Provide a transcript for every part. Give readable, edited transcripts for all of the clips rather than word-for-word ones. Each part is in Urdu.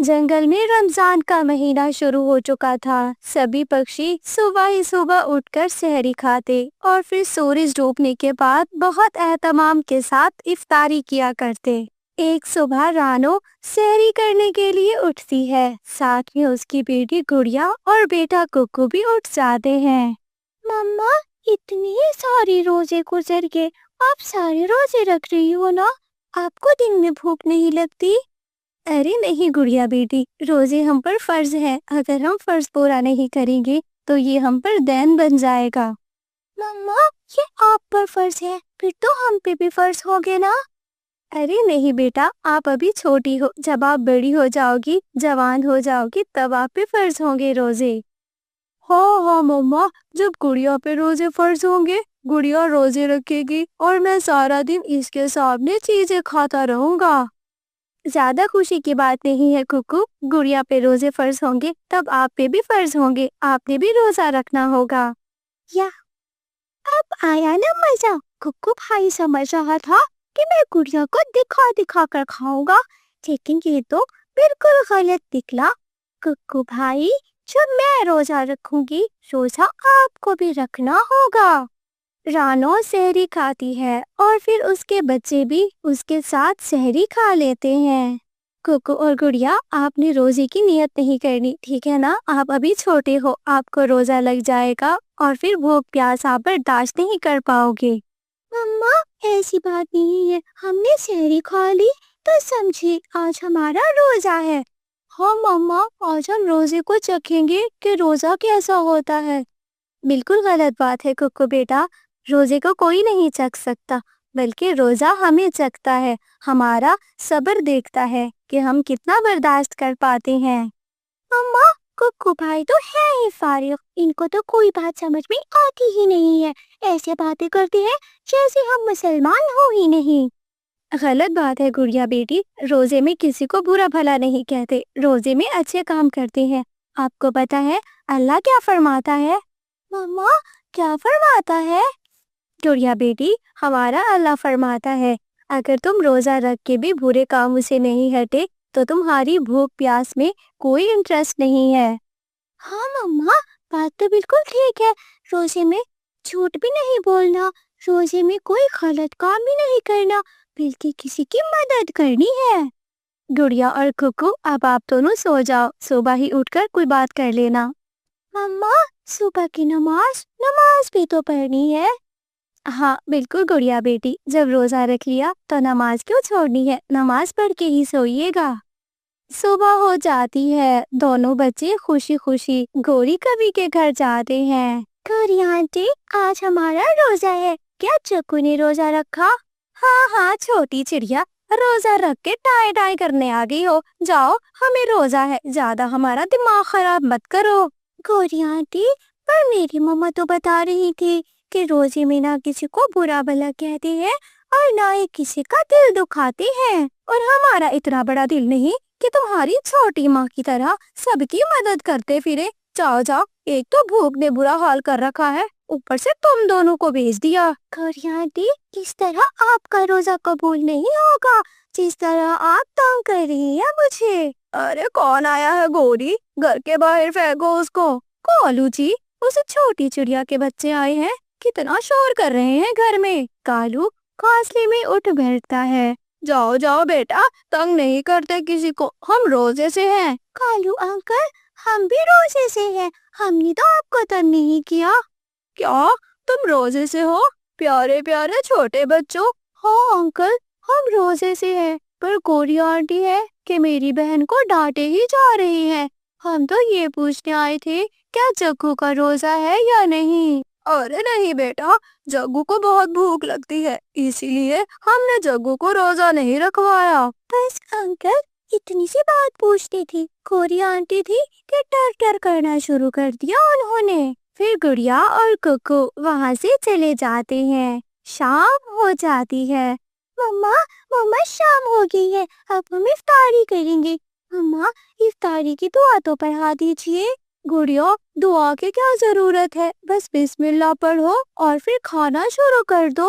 جنگل میں رمضان کا مہینہ شروع ہو چکا تھا۔ سبھی پکشی صبح ہی صبح اٹھ کر سحری کھاتے اور پھر سورج ڈوبنے کے بعد بہت اہتمام کے ساتھ افطاری کیا کرتے۔ ایک صبح رانو سحری کرنے کے لیے اٹھتی ہے، ساتھ میں اس کی بیٹی گڑیا اور بیٹا ککو بھی اٹھ جاتے ہیں۔ مما، اتنی ساری روزے گزر گئے، آپ سارے روزے رکھ رہی ہو نا؟ آپ کو دن میں بھوک نہیں لگتی؟ ارے نہیں گڑیا بیٹی، روزے ہم پر فرض ہے، اگر ہم فرض پورا نہیں کریں گے تو یہ ہم پر دین بن جائے گا۔ مما، یہ آپ پر فرض ہے، پھر تو ہم پہ بھی فرض ہوگے نا؟ ارے نہیں بیٹا، آپ ابھی چھوٹی ہو، جب آپ بڑی ہو جاؤ گی، جوان ہو جاؤ گی، تب آپ پہ فرض ہوں گے روزے۔ ہاں ہاں مما، جب گڑیا پہ روزے فرض ہوں گے، گڑیا روزے رکھے گی اور میں سارا دن اس کے سامنے چیزیں کھاتا رہوں گا۔ زیادہ خوشی کی بات نہیں ہے ککو، گڑیا پہ روزے فرض ہوں گے تب آپ پہ بھی فرض ہوں گے، آپ نے بھی روزہ رکھنا ہوگا۔ یا اب آیا نا مزہ، ککو بھائی سمجھ رہا تھا کہ میں گڑیا کو دکھا دکھا کر کھاؤں گا، لیکن یہ تو بالکل غلط نکلا۔ ککو بھائی، جب میں روزہ رکھوں گی، روزہ آپ کو بھی رکھنا ہوگا۔ رانو سحری کھاتی ہے اور پھر اس کے بچے بھی اس کے ساتھ سحری کھا لیتے ہیں۔ ککو اور گڑیا، آپ نے روزے کی نیت نہیں کرنی، ٹھیک ہے نا؟ آپ ابھی چھوٹے ہو، آپ کو روزہ لگ جائے گا اور پھر بھوک پیاس آپ برداشت نہیں کر پاؤ گے۔ مما، ایسی بات نہیں ہے، ہم نے سحری کھا لی تو سمجھے آج ہمارا روزہ ہے۔ ہاں مما، آج ہم روزے کو چکھیں گے کہ روزہ کیسا ہوتا ہے۔ بالکل غلط بات ہے ککو بیٹا، روزے کو کوئی نہیں چکھ سکتا، بلکہ روزہ ہمیں چکھتا ہے، ہمارا صبر دیکھتا ہے کہ ہم کتنا برداشت کر پاتے ہیں۔ مما، ککو بھائی تو ہے ہی فارغ، ان کو تو کوئی بات سمجھ میں آتی ہی نہیں ہے، ایسے باتیں کرتے ہیں جیسے ہم مسلمان ہو ہی نہیں۔ غلط بات ہے گڑیا بیٹی، روزے میں کسی کو برا بھلا نہیں کہتے، روزے میں اچھے کام کرتے ہیں۔ آپ کو پتا ہے اللہ کیا فرماتا ہے؟ مما، کیا فرماتا ہے؟ گڑیا بیٹی، ہمارا اللہ فرماتا ہے اگر تم روزہ رکھ کے بھی برے کاموں سے نہیں ہٹے تو تمہاری بھوک پیاس میں کوئی انٹرسٹ نہیں ہے۔ ہاں مما، بات تو بالکل ٹھیک ہے، روزے میں جھوٹ بھی نہیں بولنا، روزے میں کوئی غلط کام بھی نہیں کرنا، بلکہ کسی کی مدد کرنی ہے۔ گڑیا اور ککو، اب آپ دونوں سو جاؤ، صبح ہی اٹھ کر کوئی بات کر لینا۔ مما، صبح کی نماز بھی تو پڑھنی ہے۔ ہاں بالکل گڑیا بیٹی، جب روزہ رکھ لیا تو نماز کیوں چھوڑنی ہے، نماز پڑھ کے ہی سوئیے گا۔ صبح ہو جاتی ہے، دونوں بچے خوشی خوشی گوری کبھی کے گھر جاتے ہیں۔ گوری آنٹی، آج ہمارا روزہ ہے، کیا چکو نے روزہ رکھا؟ ہاں ہاں چھوٹی چڑیا، روزہ رکھ کے ٹائے ٹائے کرنے آ گئی ہو، جاؤ ہمیں روزہ ہے، زیادہ ہمارا دماغ خراب مت کرو۔ گوری آنٹی، پر میری مما تو بتا رہی تھی کہ روزے میں نہ کسی کو برا بھلا کہتے ہیں اور نہ ہی کسی کا دل دکھاتے ہیں، اور ہمارا اتنا بڑا دل نہیں کہ تمہاری چھوٹی ماں کی طرح سب کی مدد کرتے پھرے۔ جاؤ جاؤ، ایک تو بھوک نے برا حال کر رکھا ہے، اوپر سے تم دونوں کو بھیج دیا۔ گوری آنٹی، اس طرح آپ کا روزہ قبول نہیں ہوگا، جس طرح آپ تنگ کر رہی ہیں مجھے۔ ارے کون آیا ہے گوری، گھر کے باہر پھینکو اس کو۔ کالو جی، اس چھوٹی چڑیا کے بچے آئے ہیں، کتنا شور کر رہے ہیں گھر میں۔ کالو گھونسلے میں اٹھ بیٹھتا ہے۔ جاؤ جاؤ بیٹا، تنگ نہیں کرتے کسی کو، ہم روزے سے ہیں۔ کالو انکل، ہم بھی روزے سے ہیں، ہم نے تو آپ کو تنگ نہیں کیا۔ کیا تم روزے سے ہو؟ پیارے پیارے چھوٹے بچوں۔ ہاں انکل، ہم روزے سے ہیں، پر گوری آنٹی ہے کہ میری بہن کو ڈانٹے ہی جا رہی ہے، ہم تو یہ پوچھنے آئے تھے کیا جگو کا روزہ ہے یا نہیں۔ ارے نہیں بیٹا، جگو کو بہت بھوک لگتی ہے، اسی لیے ہم نے جگو کو روزہ نہیں رکھوایا۔ بس انکل، اتنی سی بات پوچھتی تھی، گوری آنٹی تھی کہ ٹر ٹر کرنا شروع کر دیا انہوں نے۔ پھر گڑیا اور ککو وہاں سے چلے جاتے ہیں، شام ہو جاتی ہے۔ مما، مما شام ہو گئی ہے، اب ہم افطاری کریں گے۔ مما، افطاری کی دعا تو پڑھا دیجیے۔ گڑیا، دعا کی کیا ضرورت ہے، بس بسم اللہ پڑھو اور پھر کھانا شروع کر دو۔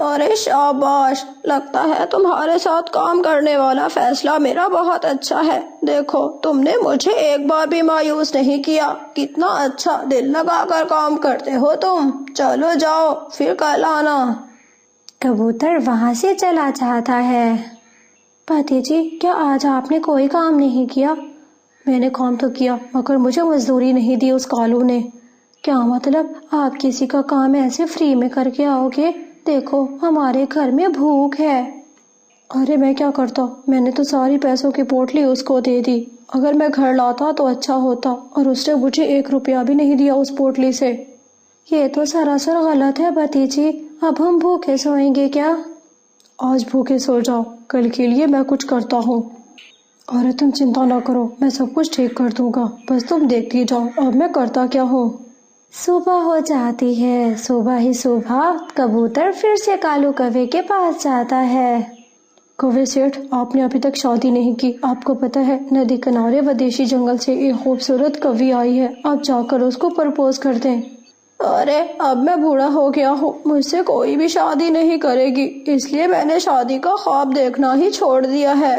ارے شاباش، لگتا ہے تمہارے ساتھ کام کرنے والا فیصلہ میرا بہت اچھا ہے۔ دیکھو تم نے مجھے ایک بار بھی مایوس نہیں کیا، کتنا اچھا دل لگا کر کام کرتے ہو تم۔ چلو جاؤ، پھر کل آنا۔ کبوتر وہاں سے چلا جاتا ہے۔ پتی جی، کیا آج آپ نے کوئی کام نہیں کیا؟ میں نے کام تو کیا، مگر مجھے مزدوری نہیں دی اس کالو نے۔ کیا مطلب؟ آپ کسی کا کام ایسے فری میں کر کے آؤ گے؟ دیکھو ہمارے گھر میں بھوک ہے۔ ارے میں کیا کرتا، میں نے تو ساری پیسوں کی پوٹلی اس کو دے دی۔ اگر میں گھر لاتا تو اچھا ہوتا، اور اس نے مجھے 1 روپیہ بھی نہیں دیا اس پوٹلی سے۔ یہ تو سراسر غلط ہے بھتیجی، اب ہم بھوکے سوئیں گے کیا؟ آج بھوکے سو جاؤ، کل کے لیے میں کچھ کرتا ہوں۔ ارے تم چنتا نہ کرو، میں سب کچھ ٹھیک کر دوں گا، بس تم دیکھتی جاؤ اب میں کرتا کیا ہوں۔ صبح ہو جاتی ہے۔ صبح ہی صبح کبوتر پھر سے کالو کوے کے پاس جاتا ہے۔ کوے سیٹھ، آپ نے ابھی تک شادی نہیں کی، آپ کو پتہ ہے ندی کنارے ودیشی جنگل سے ایک خوبصورت کوی آئی ہے، آپ جا کر اس کو پرپوز کر دیں۔ ارے اب میں بوڑھا ہو گیا ہوں، مجھ سے کوئی بھی شادی نہیں کرے گی، اس لیے میں نے شادی کا خواب دیکھنا ہی چھوڑ دیا ہے۔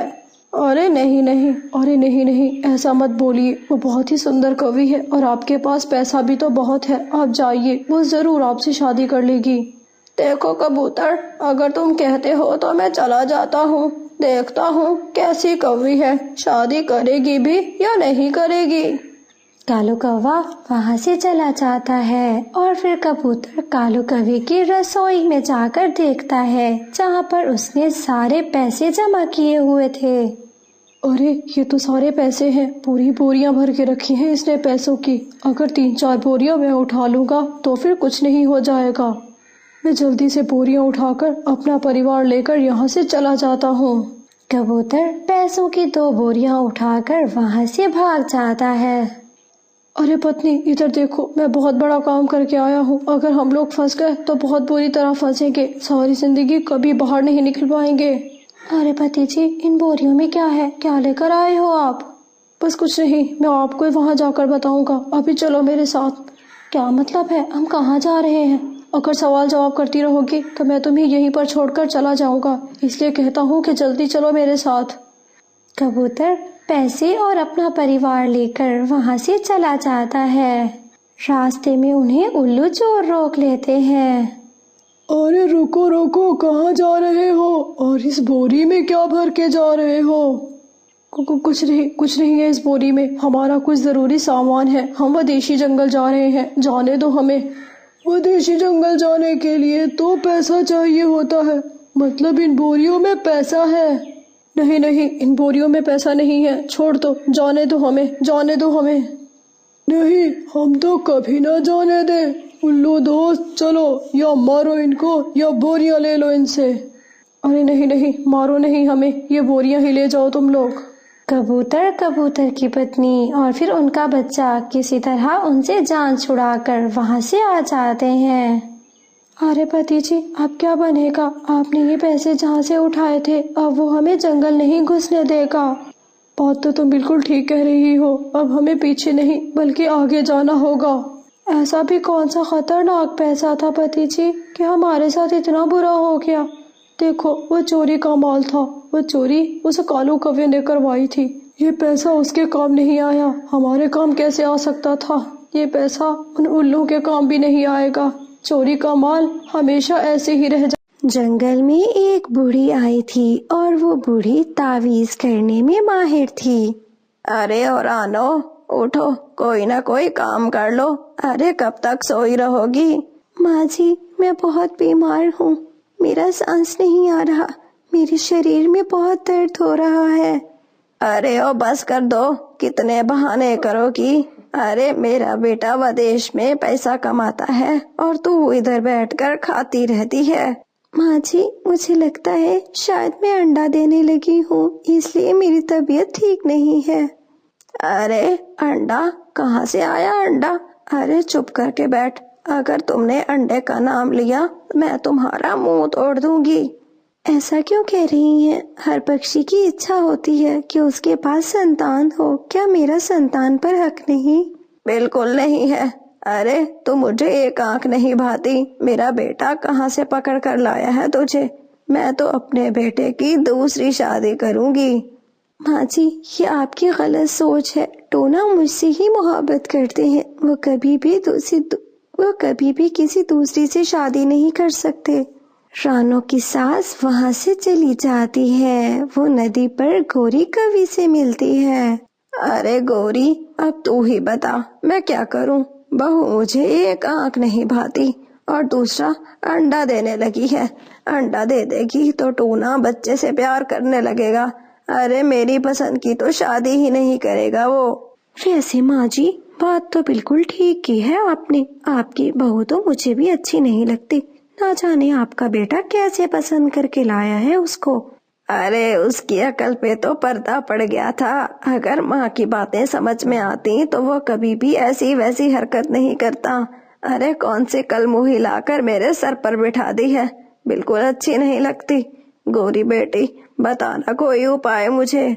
ارے نہیں نہیں، ارے نہیں نہیں، ایسا مت بولیے، وہ بہت ہی سندر کوی ہے اور آپ کے پاس پیسہ بھی تو بہت ہے، آپ جائیے، وہ ضرور آپ سے شادی کر لے گی۔ دیکھو کبوتر، اگر تم کہتے ہو تو میں چلا جاتا ہوں، دیکھتا ہوں کیسی کوی ہے، شادی کرے گی بھی یا نہیں کرے گی۔ کالو کوا وہاں سے چلا جاتا ہے اور پھر کبوتر کالو کوے کی رسوئی میں جا کر دیکھتا ہے، جہاں پر اس نے سارے پیسے جمع کیے ہوئے تھے۔ ارے یہ تو سارے پیسے ہیں، پوری بوریاں بھر کے رکھی ہیں اس نے پیسوں کی، اگر 3-4 بوریاں میں اٹھا لوں گا تو پھر کچھ نہیں ہو جائے گا۔ میں جلدی سے بوریاں اٹھا کر اپنا پریوار لے کر یہاں سے چلا جاتا ہوں۔ کبوتر پیسوں کی 2 بوریاں اٹھا کر وہاں سے بھاگ جاتا ہے۔ ارے پتنی، ادھر دیکھو، میں بہت بڑا کام کر کے آیا ہوں، اگر ہم لوگ پھنس گئے تو بہت بری طرح پھنسیں گے، ساری زندگی کبھی باہر نہیں نکل پائیں گے۔ ارے پتی جی، ان بوریوں میں کیا ہے؟ کیا لے کر آئے ہو آپ؟ بس کچھ نہیں، میں آپ کو وہاں جا کر بتاؤں گا، ابھی چلو میرے ساتھ۔ کیا مطلب ہے؟ ہم کہاں جا رہے ہیں؟ اگر سوال جواب کرتی رہو گی تو میں تمہیں یہیں پر چھوڑ کر چلا جاؤں گا، اس لیے کہتا ہوں کہ جلدی چلو میرے ساتھ۔ کبوتر پیسے اور اپنا پریوار لے کر وہاں سے چلا جاتا ہے۔ راستے میں انہیں الو چور روک لیتے ہیں۔ ارے رکو رکو، کہاں جا رہے ہو اور اس بوری میں کیا بھر کے جا رہے ہو؟ کچھ نہیں ہے اس بوری میں، ہمارا کچھ ضروری سامان ہے، ہم ودیشی جنگل جا رہے ہیں، جانے دو ہمیں۔ ودیشی جنگل جانے کے لیے تو پیسہ چاہیے ہوتا ہے، مطلب ان بوریوں میں پیسہ ہے؟ نہیں نہیں، ان بوریوں میں پیسہ نہیں ہے، چھوڑ دو، جانے دو ہمیں، جانے دو ہمیں۔ نہیں، ہم تو کبھی نہ جانے دیں۔ الو دوست، چلو، یا مارو ان کو یا بوریاں لے لو ان سے۔ ارے نہیں نہیں، مارو نہیں ہمیں، یہ بوریاں ہی لے جاؤ تم لوگ۔ کبوتر کی پتنی اور پھر ان کا بچہ کسی طرح ان سے جان چھڑا کر وہاں سے آ جاتے ہیں۔ ارے پتی جی، اب کیا بنے گا؟ آپ نے یہ پیسے جہاں سے اٹھائے تھے اب وہ ہمیں جنگل نہیں گھسنے دے گا۔ بات تو تم بالکل ٹھیک کہہ رہی ہو، اب ہمیں پیچھے نہیں بلکہ آگے جانا ہوگا۔ ایسا بھی کون سا خطرناک پیسہ تھا پتی جی کہ ہمارے ساتھ اتنا برا ہو گیا؟ دیکھو، وہ چوری کا مال تھا، وہ چوری اس کالو کوے نے کروائی تھی، یہ پیسہ اس کے کام نہیں آیا، ہمارے کام کیسے آ سکتا تھا؟ یہ پیسہ ان الوں کے کام بھی نہیں آئے گا، چوری کا مال ہمیشہ ایسے ہی رہ جائے۔ جنگل میں ایک بوڑھی آئی تھی اور وہ بوڑھی تعویذ کرنے میں ماہر تھی۔ ارے اورانو، اٹھو، کوئی نہ کوئی کام کر لو، ارے کب تک سوئی رہو گی؟ ماں جی، میں بہت بیمار ہوں، میرا سانس نہیں آ رہا، میرے شریر میں بہت درد ہو رہا ہے۔ ارے او بس کر دو، کتنے بہانے کرو گی؟ ارے میرا بیٹا ودیش میں پیسہ کماتا ہے اور تو ادھر بیٹھ کر کھاتی رہتی ہے۔ ماں جی، مجھے لگتا ہے شاید میں انڈا دینے لگی ہوں، اس لیے میری طبیعت ٹھیک نہیں ہے۔ ارے انڈا کہاں سے آیا انڈا؟ ارے چپ کر کے بیٹھ، اگر تم نے انڈے کا نام لیا میں تمہارا منہ توڑ دوں گی۔ ایسا کیوں کہہ رہی ہیں؟ ہر پکشی کی اچھا ہوتی ہے کہ اس کے پاس سنتان ہو، کیا میرا سنتان پر حق نہیں؟ بالکل نہیں ہے، ارے تو مجھے ایک آنکھ نہیں بھاتی، میرا بیٹا کہاں سے پکڑ کر لایا ہے تجھے؟ میں تو اپنے بیٹے کی دوسری شادی کروں گی۔ ماں جی یہ آپ کی غلط سوچ ہے، ٹونا مجھ سے ہی محبت کرتے ہیں، وہ کبھی بھی کسی دوسری سے شادی نہیں کر سکتے۔ رانو کی ساس وہاں سے چلی جاتی ہے، وہ ندی پر گوری کوی سے ملتی ہے۔ ارے گوری اب تو ہی بتا میں کیا کروں؟ بہو مجھے ایک آنکھ نہیں بھاتی اور دوسرا انڈا دینے لگی ہے، انڈا دے دے گی تو ٹونا بچے سے پیار کرنے لگے گا۔ ارے میری پسند کی تو شادی ہی نہیں کرے گا وہ۔ ویسے ماں جی بات تو بالکل ٹھیک کی ہے آپ نے، آپ کی بہو تو مجھے بھی اچھی نہیں لگتی، نہ جانے آپ کا بیٹا کیسے پسند کر کے لایا ہے اس کو۔ ارے اس کی عقل پہ تو پردہ پڑ گیا تھا، اگر ماں کی باتیں سمجھ میں آتی تو وہ کبھی بھی ایسی ویسی حرکت نہیں کرتا۔ ارے کون سی کل موہی لا کر میرے سر پر بٹھا دی ہے، بالکل اچھی نہیں لگتی۔ گوری بیٹی بتانا کوئی اپائے مجھے۔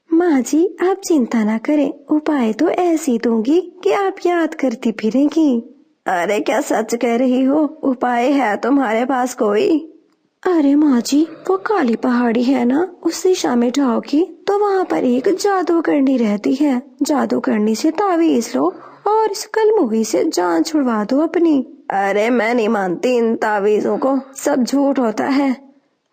ماں جی آپ چنتا نہ کریں، اپائے تو ایسی دوں گی کہ آپ یاد کرتی پھریں گی۔ ارے کیا سچ کہہ رہی ہو؟ اپائے ہے تمہارے پاس کوئی؟ ارے ماں جی وہ کالی پہاڑی ہے نا، اس دشا میں جاؤ گی تو وہاں پر ایک جادو کرنی رہتی ہے، جادو کرنی سے تعویذ لو اور اس کل موہی سے جان چھڑوا دو اپنی۔ ارے میں نہیں مانتی ان تعویذوں کو، سب جھوٹ ہوتا ہے۔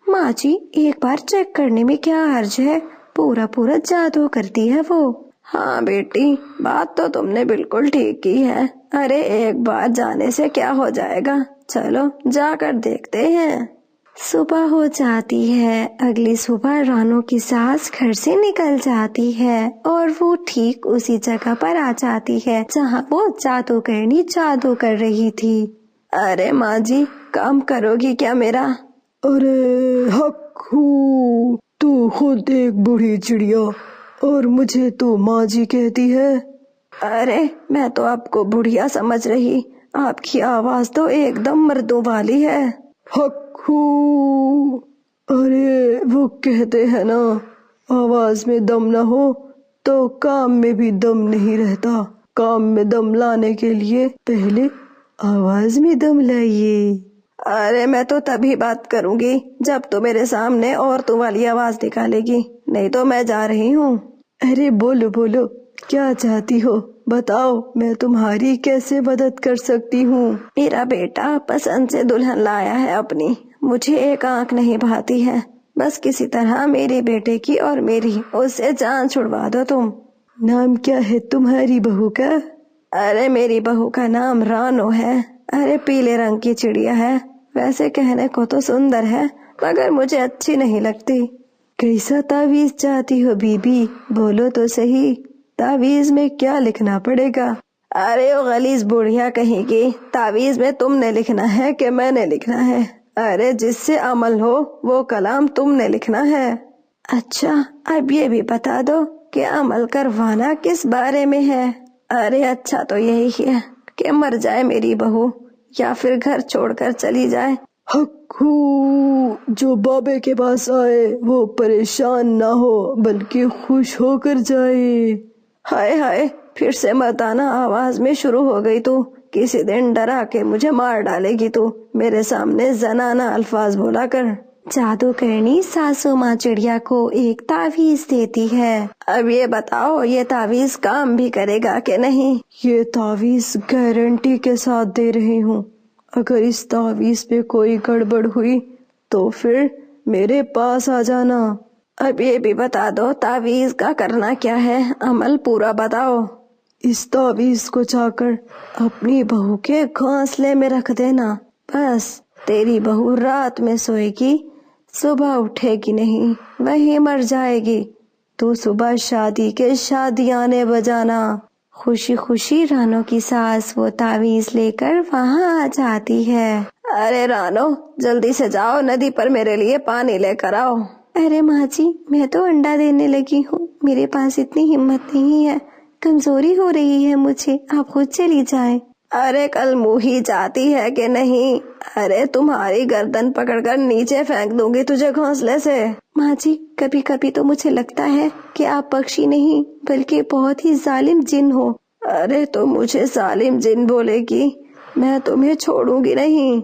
ماں جی ایک بار چیک کرنے میں کیا حرج ہے، پورا جادو کرتی ہے وہ۔ ہاں بیٹی بات تو تم نے بالکل ٹھیک کی ہے، ارے ایک بار جانے سے کیا ہو جائے گا، چلو جا کر دیکھتے ہیں۔ صبح ہو جاتی ہے، اگلی صبح رانو کی ساس گھر سے نکل جاتی ہے اور وہ ٹھیک اسی جگہ پر آ جاتی ہے جہاں وہ جادو کرنی جادو کر رہی تھی۔ ارے ماں جی کام کرو گی کیا میرا؟ ارے حق ہو، تو خود ایک بوڑھی چڑیا اور مجھے تو ماں جی کہتی ہے۔ ارے میں تو آپ کو بڑھیا سمجھ رہی، آپ کی آواز تو ایک دم مردوں والی ہے۔ حق ہو، ارے وہ کہتے ہیں نا آواز میں دم نہ ہو تو کام میں بھی دم نہیں رہتا، کام میں دم لانے کے لیے پہلے آواز میں دم لائیے۔ ارے میں تو تبھی بات کروں گی جب تو میرے سامنے عورتوں والی آواز نکالے گی، نہیں تو میں جا رہی ہوں۔ ارے بولو بولو کیا چاہتی ہو، بتاؤ میں تمہاری کیسے مدد کر سکتی ہوں؟ میرا بیٹا پسند سے دلہن لایا ہے اپنی، مجھے ایک آنکھ نہیں بھاتی ہے، بس کسی طرح میرے بیٹے کی اور میری اس سے جان چھڑوا دو تم۔ نام کیا ہے تمہاری بہو کا؟ ارے میری بہو کا نام رانو ہے، ارے پیلے رنگ کی چڑیا ہے، ویسے کہنے کو تو سندر ہے مگر مجھے اچھی نہیں لگتی۔ کیسا تعویذ چاہتی ہو بی بی، بولو تو صحیح، تعویذ میں کیا لکھنا پڑے گا؟ ارے وہ غلیظ بڑھیا کہیں گی، تعویذ میں تم نے لکھنا ہے کہ میں نے لکھنا ہے؟ ارے جس سے عمل ہو وہ کلام تم نے لکھنا ہے۔ اچھا اب یہ بھی بتا دو کہ عمل کروانا کس بارے میں ہے؟ ارے اچھا تو یہی ہے کہ مر جائے میری بہو یا پھر گھر چھوڑ کر چلی جائے۔ حق ہو، جو بابے کے پاس آئے وہ پریشان نہ ہو بلکہ خوش ہو کر جائے۔ ہائے ہائے پھر سے مردانہ آواز میں شروع ہو گئی تو، کسی دن ڈرا کے مجھے مار ڈالے گی تو، میرے سامنے زنانہ الفاظ بولا کر۔ جادو کرنی ساسو ماں چڑیا کو ایک تعویذ دیتی ہے، اب یہ بتاؤ یہ تعویذ کام بھی کرے گا کہ نہیں؟ یہ تعویذ گارنٹی کے ساتھ دے رہی ہوں، اگر اس تعویذ پہ کوئی گڑبڑ ہوئی تو پھر میرے پاس آ جانا۔ اب یہ بھی بتا دو تعویذ کا کرنا کیا ہے، عمل پورا بتاؤ۔ اس تعویذ کو جا کر اپنی بہو کے گھونسلے میں رکھ دینا، بس تیری بہو رات میں سوئے گی، صبح اٹھے گی نہیں، وہیں مر جائے گی، تو صبح شادی کے شادیانے بجانا۔ خوشی خوشی رانو کی ساس وہ تعویذ لے کر وہاں آ جاتی ہے۔ ارے رانو جلدی سے جاؤ ندی پر میرے لیے پانی لے کر آؤ۔ ارے ماں جی میں تو انڈا دینے لگی ہوں، میرے پاس اتنی ہمت نہیں ہے، کمزوری ہو رہی ہے مجھے، آپ خود چلی جائیں۔ ارے کل موہی جاتی ہے کہ نہیں؟ ارے تمہاری گردن پکڑ کر نیچے پھینک دوں گی تجھے گھونسلے سے۔ ماں جی کبھی کبھی تو مجھے لگتا ہے کہ آپ پکشی نہیں بلکہ بہت ہی ظالم جن ہو، ارے تو مجھے ظالم جن بولے گی، میں تمہیں چھوڑوں گی نہیں۔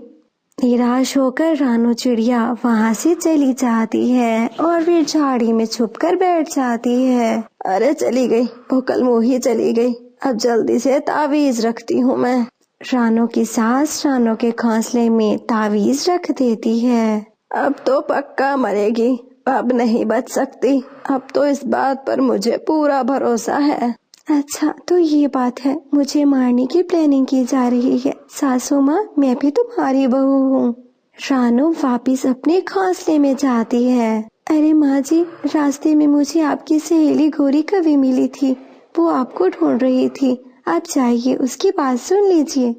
نراش ہو کر رانو چڑیا وہاں سے چلی جاتی ہے اور پھر جھاڑی میں چھپ کر بیٹھ جاتی ہے۔ ارے چلی گئی، بھوکل منہ چلی گئی، اب جلدی سے تعویذ رکھتی ہوں میں۔ رانو کی ساس رانو کے گھونسلے میں تعویذ رکھ دیتی ہے۔ اب تو پکا مرے گی، اب نہیں بچ سکتی، اب تو اس بات پر مجھے پورا بھروسہ ہے۔ اچھا تو یہ بات ہے، مجھے مارنے کی پلاننگ کی جا رہی ہے۔ ساسو ماں میں بھی تمہاری بہو ہوں۔ رانو واپس اپنے گھونسلے میں جاتی ہے۔ ارے ماں جی، راستے میں مجھے آپ کی سہیلی گوری کبھی ملی تھی، وہ آپ کو ڈھونڈ رہی تھی، آپ جائیے اس کی بات سن لیجیے۔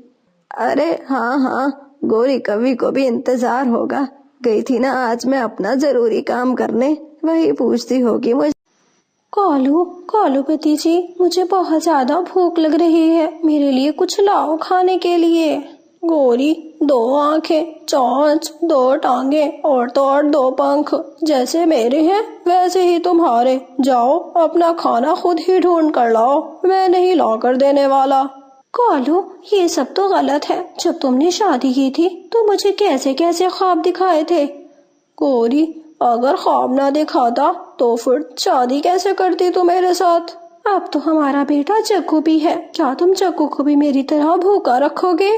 ارے ہاں، گوری کبھی کو بھی انتظار ہوگا، گئی تھی نا آج میں اپنا ضروری کام کرنے، وہی پوچھتی ہوگی مجھے۔ کالو بھتیجی، مجھے بہت زیادہ بھوک لگ رہی ہے، میرے لیے کچھ لاؤ کھانے کے لیے۔ گوری، 2 آنکھیں، چونچ، 2 ٹانگیں اور تو اور 2 پنکھ، جیسے میرے ہیں ویسے ہی تمہارے۔ جاؤ اپنا کھانا خود ہی ڈھونڈ کر لاؤ، میں نہیں لا کر دینے والا۔ کالو، یہ سب تو غلط ہے، جب تم نے شادی کی تھی تو مجھے کیسے کیسے خواب دکھائے تھے۔ گوری، اگر خواب نہ دکھاتا تو پھر شادی کیسے کرتی تو میرے ساتھ؟ اب تو ہمارا بیٹا جگو بھی ہے، کیا تم جگو کو بھی میری طرح بھوکا رکھو گے؟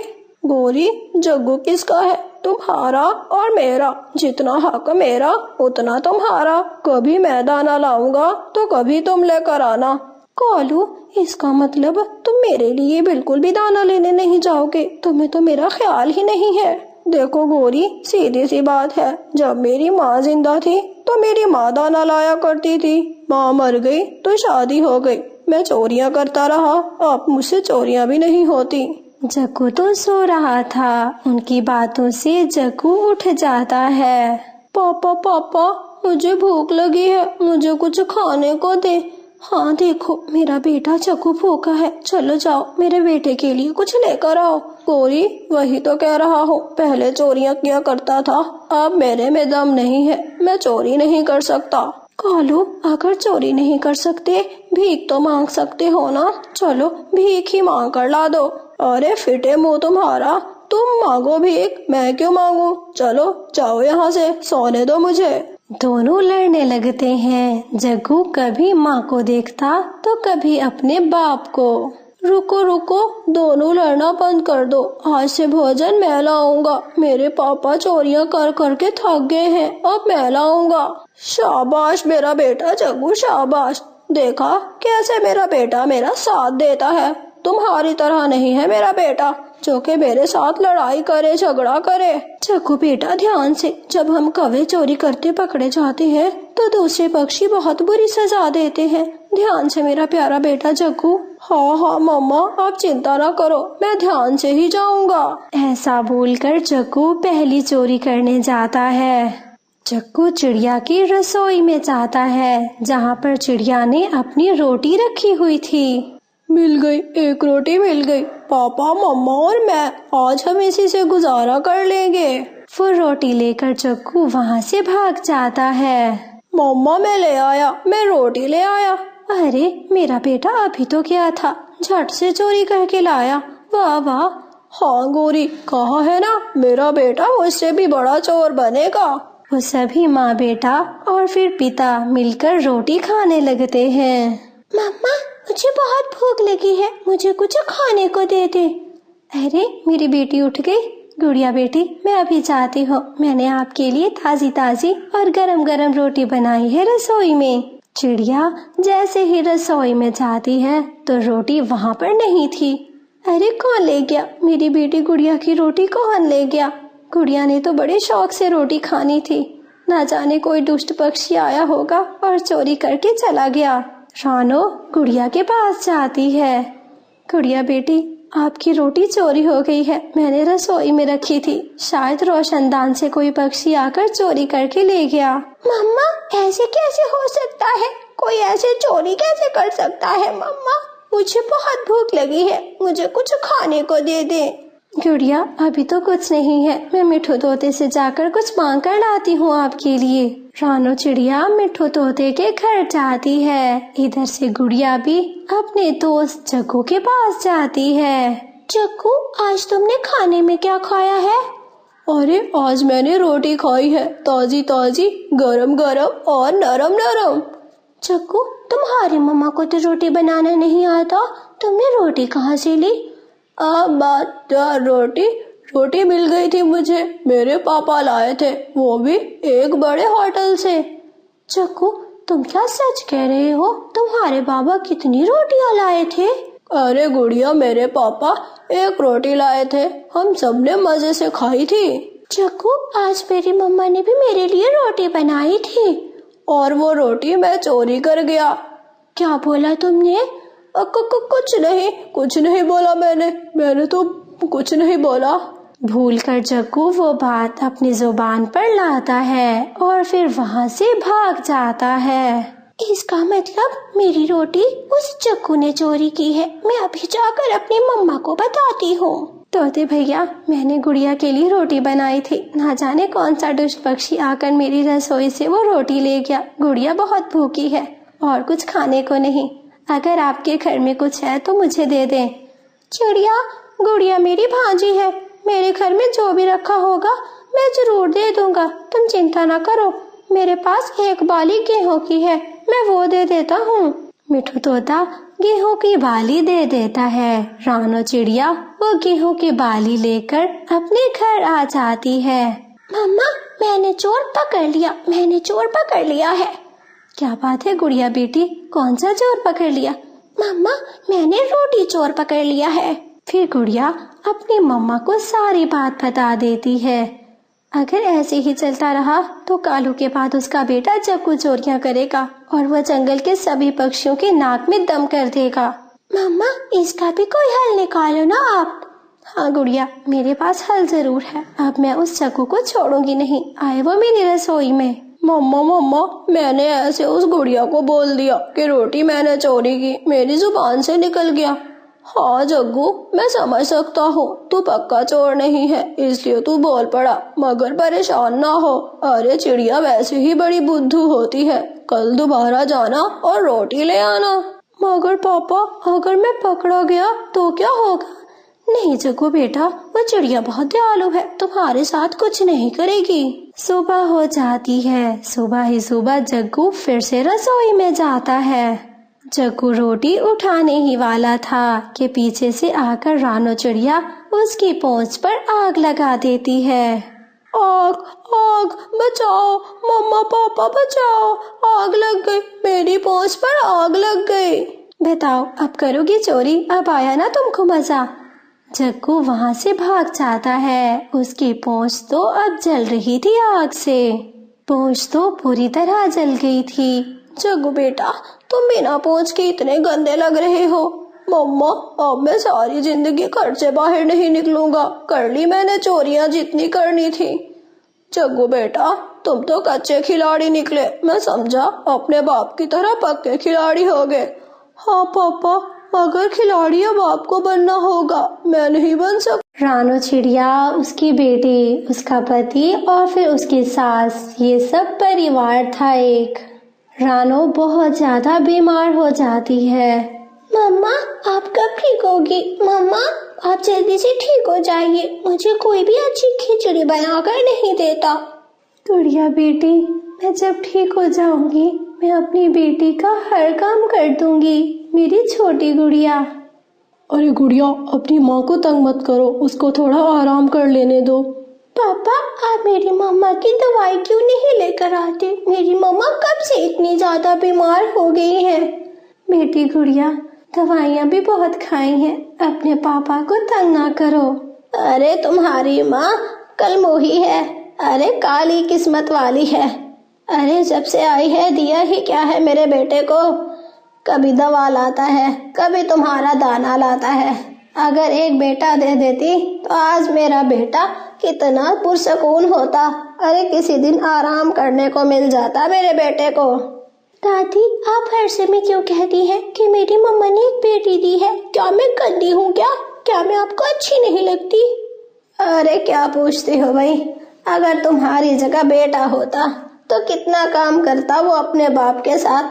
گوری، جگو کس کا ہے؟ تمہارا اور میرا، جتنا حق میرا اتنا تمہارا، کبھی میں دانا لاؤں گا تو کبھی تم لے کر آنا۔ کالو، اس کا مطلب تم میرے لیے بالکل بھی دانا لینے نہیں جاؤ گے، تمہیں تو میرا خیال ہی نہیں ہے۔ دیکھو گوری، سیدھی سی بات ہے، جب میری ماں زندہ تھی تو میری ماں دانا لایا کرتی تھی، ماں مر گئی تو شادی ہو گئی، میں چوریاں کرتا رہا، اب مجھ سے چوریاں بھی نہیں ہوتی۔ جگو تو سو رہا تھا، ان کی باتوں سے جگو اٹھ جاتا ہے۔ پاپا، مجھے بھوک لگی ہے، مجھے کچھ کھانے کو دے۔ ہاں دیکھو، میرا بیٹا جگو بھوکا ہے، چلو جاؤ میرے بیٹے کے لیے کچھ لے کر آؤ۔ گوری، وہی تو کہہ رہا ہوں، پہلے چوریاں کیا کرتا تھا، اب میرے میں دم نہیں ہے، میں چوری نہیں کر سکتا۔ کالو، اگر چوری نہیں کر سکتے، بھیک تو مانگ سکتے ہو نا، چلو بھیک ہی مانگ کر لا دو۔ ارے فٹے منہ تمہارا، تم مانگو بھیک، میں کیوں مانگوں؟ چلو جاؤ یہاں سے، سونے دو مجھے۔ دونوں لڑنے لگتے ہیں، جگو کبھی ماں کو دیکھتا تو کبھی اپنے باپ کو۔ رکو، دونوں لڑنا بند کر دو، آج سے بھوجن میں لاؤں گا، میرے پاپا چوریاں کر کر کے تھک گئے ہیں، اب میں لاؤں گا۔ شاباش میرا بیٹا جگو، شاباش، دیکھا کیسے میرا بیٹا میرا ساتھ دیتا ہے، تمہاری طرح نہیں ہے میرا بیٹا جو کہ میرے ساتھ لڑائی کرے، جھگڑا کرے۔ جگو بیٹا دھیان سے، جب ہم کوے چوری کرتے پکڑے جاتے ہیں تو دوسرے پکشی بہت بری سزا دیتے ہیں، دھیان سے میرا پیارا بیٹا جگو۔ ہاں مما، آپ چنتا نہ کرو، میں دھیان سے ہی جاؤں گا۔ ایسا بول کر جگو پہلی چوری کرنے جاتا ہے۔ جگو چڑیا کی رسوئی میں جاتا ہے، جہاں پر چڑیا نے اپنی روٹی رکھی ہوئی تھی۔ مل گئی، ایک روٹی مل گئی، پاپا مما اور میں آج ہم اسی سے گزارا کر لیں گے۔ وہ روٹی لے کر جگو وہاں سے بھاگ جاتا ہے۔ مما میں لے آیا، میں روٹی لے آیا۔ ارے میرا بیٹا ابھی تو کیا تھا، جھٹ سے چوری کر کے لایا، واہ واہ۔ ہاں گوری، کہا ہے نا میرا بیٹا مجھ سے بھی بڑا چور بنے گا۔ وہ سبھی ماں بیٹا اور پھر پتا مل کر روٹی کھانے لگتے ہیں۔ مما، مجھے بہت بھوک لگی ہے، مجھے کچھ کھانے کو دے دے۔ ارے میری بیٹی اٹھ گئی، گڑیا بیٹی میں ابھی جاتی ہوں، میں نے آپ کے لیے تازی اور گرم گرم روٹی بنائی ہے رسوئی میں۔ چڑیا جیسے ہی رسوئی میں جاتی ہے تو روٹی وہاں پر نہیں تھی۔ ارے کون لے گیا میری بیٹی گڑیا کی روٹی؟ کون لے گیا؟ گڑیا نے تو بڑے شوق سے روٹی کھانی تھی، نہ جانے کوئی دشت پکشی آیا ہوگا اور چوری کر کے چلا گیا۔ رانو گڑیا کے پاس جاتی ہے۔ گڑیا بیٹی، آپ کی روٹی چوری ہو گئی ہے، میں نے رسوئی میں رکھی تھی، شاید روشن دان سے کوئی پکشی آ کر چوری کر کے لے گیا۔ مما، ایسے کیسے ہو سکتا ہے؟ کوئی ایسے چوری کیسے کر سکتا ہے؟ مما، مجھے بہت بھوک لگی ہے، مجھے کچھ کھانے کو دے دیں۔ گڑیا ابھی تو کچھ نہیں ہے، میں مٹھو طوطے سے جا کر کچھ مانگ کر لاتی ہوں آپ کے لیے۔ رانو چڑیا مٹھو طوطے کے گھر جاتی ہے۔ ادھر سے گڑیا بھی اپنے دوست جگو کے پاس جاتی ہے۔ جگو، آج تم نے کھانے میں کیا کھایا ہے؟ ارے آج میں نے روٹی کھائی ہے، تازی تازی، گرم گرم اور نرم نرم۔ جگو، تمہاری مما کو تو روٹی بنانا نہیں آتا، تم نے روٹی کہاں سے لی؟ روٹی مل گئی تھی مجھے، میرے پاپا لائے تھے، وہ بھی ایک بڑے ہوٹل سے۔ جگو، تم کیا سچ کہہ رہے ہو؟ تمہارے بابا کتنی روٹیاں لائے تھے؟ ارے گڑیا، میرے پاپا ایک روٹی لائے تھے، ہم سب نے مزے سے کھائی تھی۔ جگو، آج میری مما نے بھی میرے لیے روٹی بنائی تھی، اور وہ روٹی میں چوری کر گیا۔ کیا بولا تم نے؟ کچھ نہیں بولا میں نے تو کچھ نہیں بولا۔ بھول کر جگو وہ بات اپنی زبان پر لاتا ہے اور پھر وہاں سے بھاگ جاتا ہے۔ اس کا مطلب میری روٹی اس جگو نے چوری کی ہے، میں ابھی جا کر اپنی مما کو بتاتی ہوں۔ طوطے بھیا، میں نے گڑیا کے لیے روٹی بنائی تھی، نہ جانے کون سا دشت پکشی آ کر میری رسوئی سے وہ روٹی لے گیا۔ گڑیا بہت بھوکی ہے اور کچھ کھانے کو نہیں، اگر آپ کے گھر میں کچھ ہے تو مجھے دے دیں۔ چڑیا، گڑیا میری بھانجی ہے، میرے گھر میں جو بھی رکھا ہوگا میں ضرور دے دوں گا، تم چنتا نہ کرو، میرے پاس ایک بالی گیہوں کی ہے، میں وہ دے دیتا ہوں۔ مٹھو طوطا گیہوں کی بالی دے دیتا ہے۔ رانو چڑیا وہ گیہوں کی بالی لے کر اپنے گھر آ جاتی ہے۔ مما، میں نے چور پکڑ لیا ہے۔ کیا بات ہے گڑیا بیٹی، کون سا چور پکڑ لیا؟ مما، میں نے روٹی چور پکڑ لیا ہے۔ پھر گڑیا اپنی مما کو ساری بات بتا دیتی ہے۔ اگر ایسے ہی چلتا رہا تو کالو کے بعد اس کا بیٹا جگو چوریاں کرے گا اور وہ جنگل کے سبھی پکشیوں کی ناک میں دم کر دے گا۔ مما، اس کا بھی کوئی حل نکالو نا آپ۔ ہاں گڑیا، میرے پاس حل ضرور ہے، اب میں اس جگو کو چھوڑوں گی نہیں، آئے وہ میری رسوئی میں۔ مما، میں نے ایسے اس گڑیا کو بول دیا کہ روٹی میں نے چوری کی، میری زبان سے نکل گیا۔ ہاں جگو، میں سمجھ سکتا ہوں تو پکا چور نہیں ہے، اس لیے تو بول پڑا، مگر پریشان نہ ہو، ارے چڑیا ویسے ہی بڑی بدھو ہوتی ہے، کل دوبارہ جانا اور روٹی لے آنا۔ مگر پاپا، اگر میں پکڑا گیا تو کیا ہوگا؟ نہیں جگو بیٹا، وہ چڑیا بہت دیالو ہے، تمہارے ساتھ کچھ نہیں کرے گی۔ صبح ہو جاتی ہے، صبح ہی صبح جگو پھر سے رسوئی میں جاتا ہے۔ جگو روٹی اٹھانے ہی والا تھا کہ پیچھے سے آ کر رانو چڑیا اس کی پونچھ پر آگ لگا دیتی ہے۔ آگ، بچاؤ، مما پاپا بچاؤ، آگ لگ گئی، میری پونچھ پر آگ لگ گئی۔ بتاؤ، اب کرو گی چوری؟ اب آیا نا تم کو مزہ؟ جگو وہاں سے بھاگ جاتا ہے، اس کی پونچھ تو اب جل رہی تھی آگ سے، پونچھ تو پوری طرح جل گئی تھی۔ جگو بیٹا، تم بنا پونچھ کے اتنے گندے لگ رہے ہو۔ مما، اب میں ساری زندگی گھر سے باہر نہیں نکلوں گا، کر لی میں نے چوریاں جتنی کرنی تھی۔ جگو بیٹا، تم تو کچے کھلاڑی نکلے، میں سمجھا اپنے باپ کی طرح پکے کھلاڑی ہو گئے۔ ہاں پاپا، مگر کھلاڑی اب آپ کو بننا ہوگا، میں نہیں بن سکتا۔ رانو چڑیا، اس کی بیٹی، اس کا پتی اور پھر اس کی ساس، یہ سب پریوار تھا ایک۔ رانو بہت زیادہ بیمار ہو جاتی ہے۔ مما، آپ کب ٹھیک ہوگی؟ مما، آپ جلدی سے ٹھیک ہو جائیے، مجھے کوئی بھی اچھی کھچڑی بنا کر نہیں دیتا۔ گڑیا بیٹی، میں جب ٹھیک ہو جاؤں گی میں اپنی بیٹی کا ہر کام کر دوں گی، میری چھوٹی گڑیا۔ ارے گڑیا، اپنی ماں کو تنگ مت کرو، اس کو تھوڑا آرام کر لینے دو۔ پاپا، آپ میری مما کی دوائی کیوں نہیں لے کر آتے؟ میری مما کب سے اتنی زیادہ بیمار ہو گئی ہے۔ بیٹی گڑیا، دوائیاں بھی بہت کھائی ہیں، اپنے پاپا کو تنگ نہ کرو۔ ارے تمہاری ماں کل موہی ہے، ارے کالی قسمت والی ہے، ارے جب سے آئی ہے دیا ہی کیا ہے میرے بیٹے کو، کبھی دوا لاتا ہے، کبھی تمہارا دانا لاتا ہے، اگر ایک بیٹا دے دیتی تو آج میرا بیٹا کتنا پرسکون ہوتا، ارے کسی دن آرام کرنے کو مل جاتا میرے بیٹے کو۔ دادی، آپ ہر سمے کیوں کہتی ہیں کہ میری مما نے ایک بیٹی دی ہے؟ کیا میں گندی ہوں کیا میں آپ کو اچھی نہیں لگتی؟ ارے کیا پوچھتی ہو بھائی، اگر تمہاری جگہ بیٹا ہوتا تو کتنا کام کرتا وہ اپنے باپ کے ساتھ.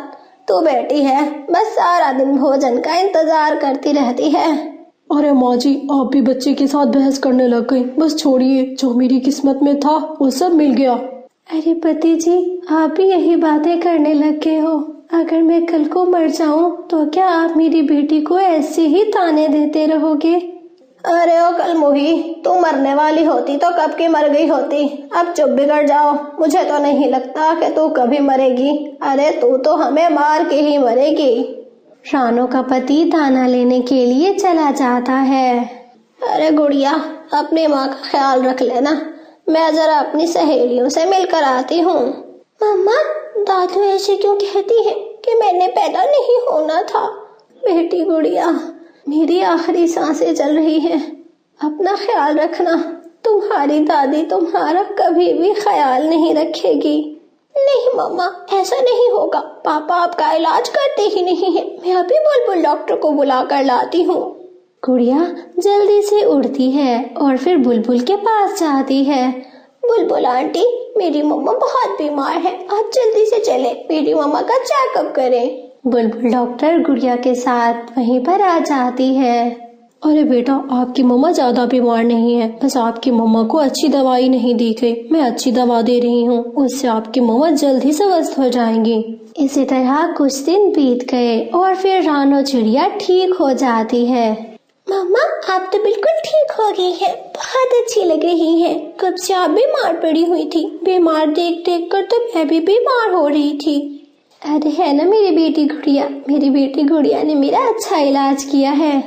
تو بیٹی ہے بس سارا دن بھوجن کا انتظار کرتی رہتی ہے. ارے ماں جی آپ بھی بچے کے ساتھ بحث کرنے لگ گئی. بس چھوڑیے، جو میری قسمت میں تھا وہ سب مل گیا. ارے پتی جی آپ بھی یہی باتیں کرنے لگ گئے ہو. اگر میں کل کو مر جاؤں تو کیا آپ میری بیٹی کو ایسے ہی تانے دیتے رہو گے؟ ارے او کل موہی، تو مرنے والی ہوتی تو کب کی مر گئی ہوتی. اب چپ بگڑ جاؤ. مجھے تو نہیں لگتا کہ تو کبھی مرے گی. ارے تو ہمیں مار کے ہی مرے گی. رانو کا پتی دانا لینے کے لیے چلا جاتا ہے. ارے گڑیا اپنی ماں کا خیال رکھ لینا. میں ذرا اپنی سہیلیوں سے مل کر آتی ہوں. ماما دادو ایسے کیوں کہتی ہے کہ میں نے پیدا نہیں ہونا تھا؟ بیٹی گڑیا میری آخری سانسیں چل رہی ہیں. اپنا خیال رکھنا. تمہاری دادی تمہارا کبھی بھی خیال نہیں رکھے گی. نہیں ماما ایسا نہیں ہوگا. پاپا آپ کا علاج کرتے ہی نہیں ہیں. میں ابھی بلبل ڈاکٹر کو بلا کر لاتی ہوں. گڑیا جلدی سے اڑتی ہے اور پھر بلبل کے پاس جاتی ہے. بلبل آنٹی میری مما بہت بیمار ہے. آپ جلدی سے چلے میری مما کا چیک اپ کریں. بلبل ڈاکٹر گڑیا کے ساتھ وہیں پر آ جاتی ہے. ارے بیٹا آپ کی مما زیادہ بیمار نہیں ہے، بس آپ کی مما کو اچھی دوائی نہیں دی گئی. میں اچھی دوا دے رہی ہوں، اس سے آپ کی مما جلد ہی سوستھ ہو جائیں گی. اسی طرح کچھ دن بیت گئے اور پھر رانو چڑیا ٹھیک ہو جاتی ہے. ماما آپ تو بالکل ٹھیک ہو گئی ہیں. بہت اچھی لگ رہی ہیں. کب سے آپ بیمار پڑی ہوئی تھی. بیمار دیکھ دیکھ کر تو میں بھی بیمار ہو رہی تھی. ارے ہے نا میری بیٹی گڑیا، میری بیٹی گڑیا نے میرا اچھا علاج کیا ہے.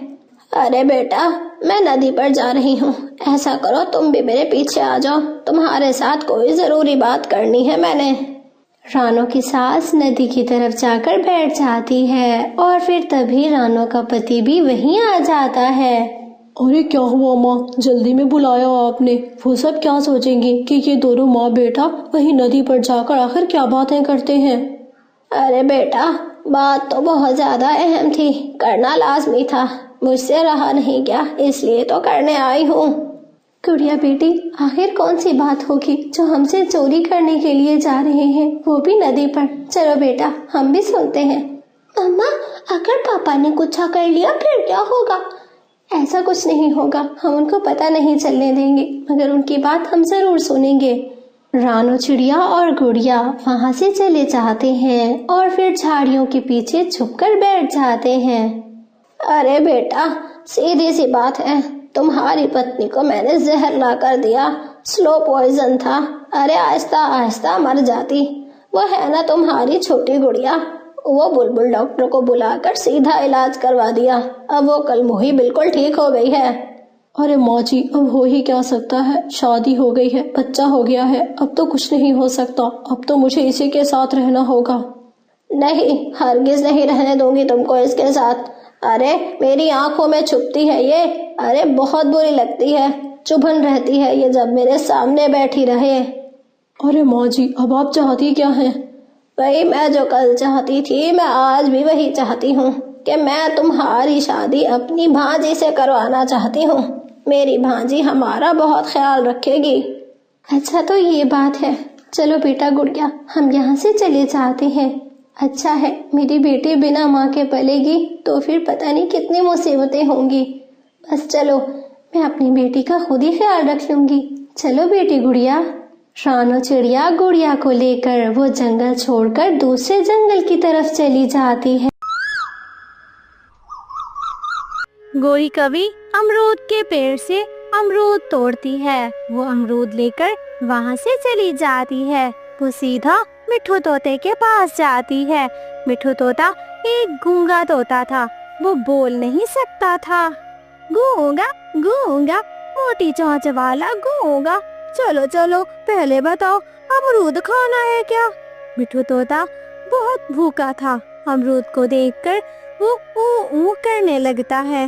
ارے بیٹا میں ندی پر جا رہی ہوں. ایسا کرو تم بھی میرے پیچھے آ جاؤ. تمہارے ساتھ کوئی ضروری بات کرنی ہے میں نے. رانو کی ساس ندی کی طرف جا کر بیٹھ جاتی ہے اور پھر تبھی رانو کا پتی بھی وہیں آ جاتا ہے. ارے کیا ہوا ماں، جلدی میں بلایا آپ نے؟ وہ سب کیا سوچیں گے کہ یہ دونوں ماں بیٹا وہیں ندی پر جا کر آخر کیا باتیں کرتے ہیں. ارے بیٹا بات تو بہت زیادہ اہم تھی، کرنا لازمی تھا. مجھ سے رہا نہیں گیا اس لیے تو کرنے آئی ہوں. گڑیا بیٹی آخر کون سی بات ہوگی جو ہم سے چوری کرنے کے لیے جا رہے ہیں، وہ بھی ندی پر؟ چلو بیٹا ہم بھی سنتے ہیں. ماما اگر پاپا نے کچھ کر لیا پھر کیا ہوگا؟ ایسا کچھ نہیں ہوگا، ہم ان کو پتہ نہیں چلنے دیں گے، مگر ان کی بات ہم ضرور سنیں گے. رانو چڑیا اور گڑیا وہاں سے چلے جاتے ہیں اور پھر جھاڑیوں کے پیچھے چھپ کر بیٹھ جاتے ہیں. ارے بیٹا سیدھی سی بات ہے، تمہاری پتنی کو میں نے زہر لا کر دیا. سلو پوائزن تھا. ارے آہستہ آہستہ مر جاتی. وہ ہے نا تمہاری چھوٹی گڑیا، وہ بلبل ڈاکٹر کو بلا کر سیدھا علاج کروا دیا. اب وہ کل موہی بالکل ٹھیک ہو گئی ہے. ارے ماں جی اب ہو ہی کیا سکتا ہے، شادی ہو گئی ہے، بچہ ہو گیا ہے، اب تو کچھ نہیں ہو سکتا. اب تو مجھے اسی کے ساتھ رہنا ہوگا. نہیں ہرگز نہیں رہنے دوں گی تم کو اس کے ساتھ. ارے میری آنکھوں میں چھپتی ہے یہ. ارے بہت بری لگتی ہے، چبھن رہتی ہے یہ جب میرے سامنے بیٹھی رہے. ارے ماں جی اب آپ چاہتی کیا ہیں؟ بھائی میں جو کل چاہتی تھی میں آج بھی وہی چاہتی ہوں کہ میں تمہاری شادی اپنی بھانجی سے کروانا چاہتی ہوں. میری بھانجی ہمارا بہت خیال رکھے گی. اچھا تو یہ بات ہے. چلو بیٹا گڑیا ہم یہاں سے چلے جاتے ہیں. اچھا ہے میری بیٹی بنا ماں کے پلے گی تو پھر پتہ نہیں کتنی مصیبتیں ہوں گی. بس چلو میں اپنی بیٹی کا خود ہی خیال رکھ لوں گی. چلو بیٹی گڑیا. رانو چڑیا گڑیا کو لے کر وہ جنگل چھوڑ کر دوسرے جنگل کی طرف چلی جاتی ہے. گوری کبھی امرود کے پیڑ سے امرود توڑتی ہے. وہ امرود لے کر وہاں سے چلی جاتی ہے. وہ سیدھا مٹھو طوطے کے پاس جاتی ہے. مٹھو طوطا ایک گونگا طوطا تھا، وہ بول نہیں سکتا تھا. گونگا گونگا موٹی چونچ والا گونگا، چلو چلو پہلے بتاؤ امرود کھانا ہے کیا؟ مٹھو طوطا بہت بھوکا تھا. امرود کو دیکھ کر وہ او او کرنے لگتا ہے.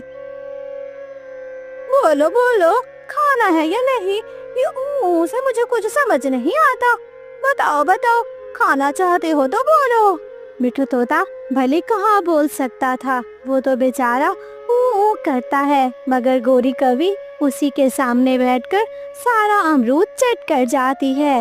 بولو بولو کھانا ہے یا نہیں؟ یہ او سے مجھے کچھ سمجھ نہیں آتا. بتاؤ بتاؤ کھانا چاہتے ہو تو بولو. مٹھو طوطا بھلے کہاں بول سکتا تھا، وہ تو بیچارہ او کرتا ہے. مگر گوری کوی اسی کے سامنے بیٹھ کر سارا امرود چٹ کر جاتی ہے.